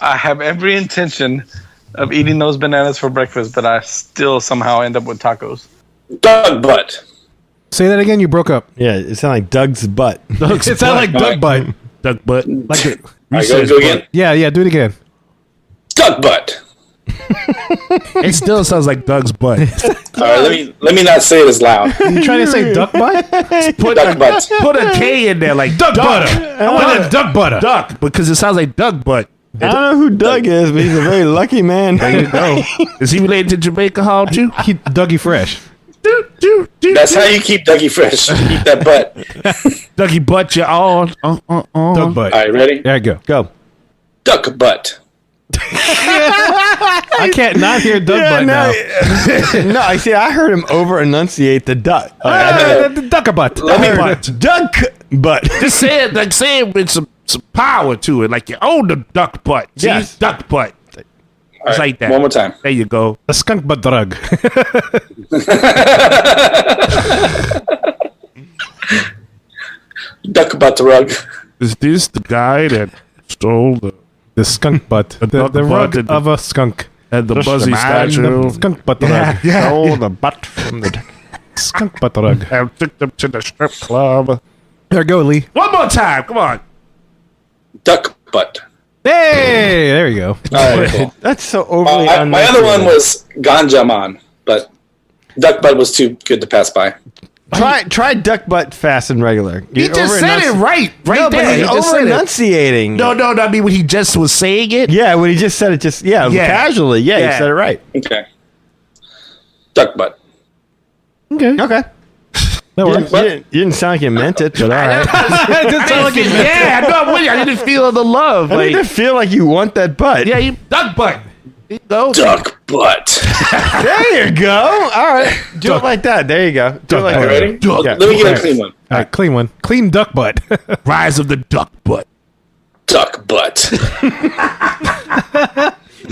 I have every intention of eating those bananas for breakfast, but I still somehow end up with tacos. Dog butt. Say that again. You broke up. Yeah, it sounded like Doug's butt. It sounded like Doug butt. Duck butt. Like it. All right, go again. Yeah. Do it again. Dog butt. It still sounds like Doug's butt. All right, let me not say it as loud. You trying to say duck butt? Duck butt. Put a K in there, like Duck butter. I want that duck butter. duck, because it sounds like Doug butt. I don't know who Doug is, but he's a very lucky man. There you go. Is he related to Jamaica Hall too? Dougie Fresh. That's how you keep Dougie fresh. Keep that butt. Dougie butt you on. Duck butt. All right, ready? There you go. Go. Duck butt. I can't not hear duck butt now. No, I see. I heard him over enunciate the duck. Duck butt. Duck butt. Just say it, like say it with some power to it, like you own the duck butt. See? Yes. Duck butt. It's like that. One more time. There you go. The skunk butt drug. Duck butt rug. Is this the guy that stole The skunk butt. The rug of a skunk. and the Just Buzzy imagine statue? Skunk butt rug. Stole the butt from the. Skunk butt rug. And took them to the strip club. There you go, Lee. One more time. Come on. Duck butt. Hey, there you go. All right, cool. That's so overly. My other one was Ganja Man, but Duck butt was too good to pass by. Try duck butt fast and regular. He just said it right No, but there. he's He just over said it. enunciating. No, I mean when he just was saying it. Yeah, when he just said it, Yeah. casually. Yeah, Yeah. he said it right. Okay. Duck butt. Okay. Okay. That You works. didn't sound like you meant it, but all right. It did sound like it. Yeah, no, I'm with you. I didn't feel the love. I Like, didn't feel like you want that butt. yeah, you duck butt. There you go. Duck butt. There you go. All right. Do it like that. There you go. Do it like All that. right, ready? Duck. Yeah. Let me get a clean one. All right, clean one. Clean duck butt. Rise of the duck butt. Duck butt.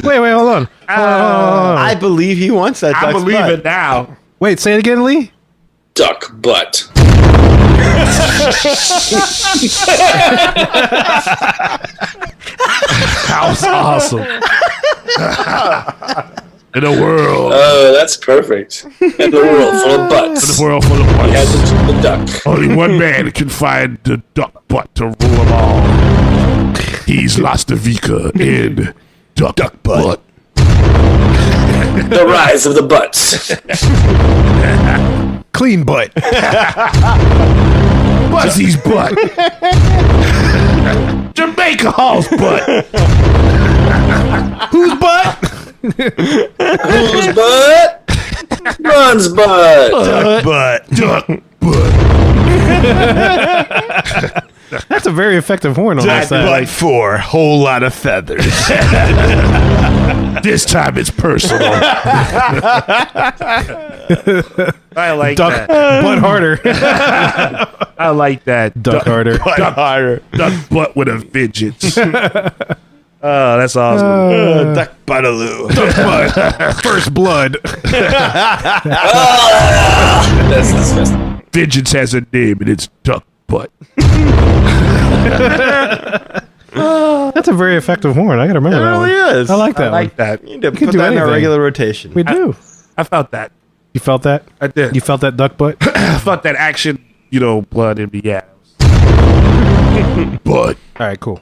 Wait, hold on. I believe he wants that. I duck's believe butt. it now. Wait, say it again, Lee. Duck butt. That was awesome. In a world, Oh, that's perfect. In the world full of in butts. a world full of He had butts, the duck. only one man can find the duck butt to rule them all. He's Lastovika in duck butt. The rise of the butts. Clean butt. Buzzy's butt. Jamaica Hall's butt. Whose butt? Whose butt? Run's butt. Duck butt. That's a very effective horn on that side. for a whole lot of feathers. This time it's personal. I like Duck that. butt harder. I like that. Duck harder. harder. Duck butt with a vengeance. Oh, that's awesome. Duck buttaloo. First blood. That's disgusting. Vengeance has a name and it's duck butt. That's a very effective horn. I gotta remember It that one. really is. I like that I like one. that. You need to can put do that in our anything. regular rotation. We do. I felt that. You felt that? I did. You felt that duck butt? I felt that action, blood in me. Yeah. Butt. All right, cool.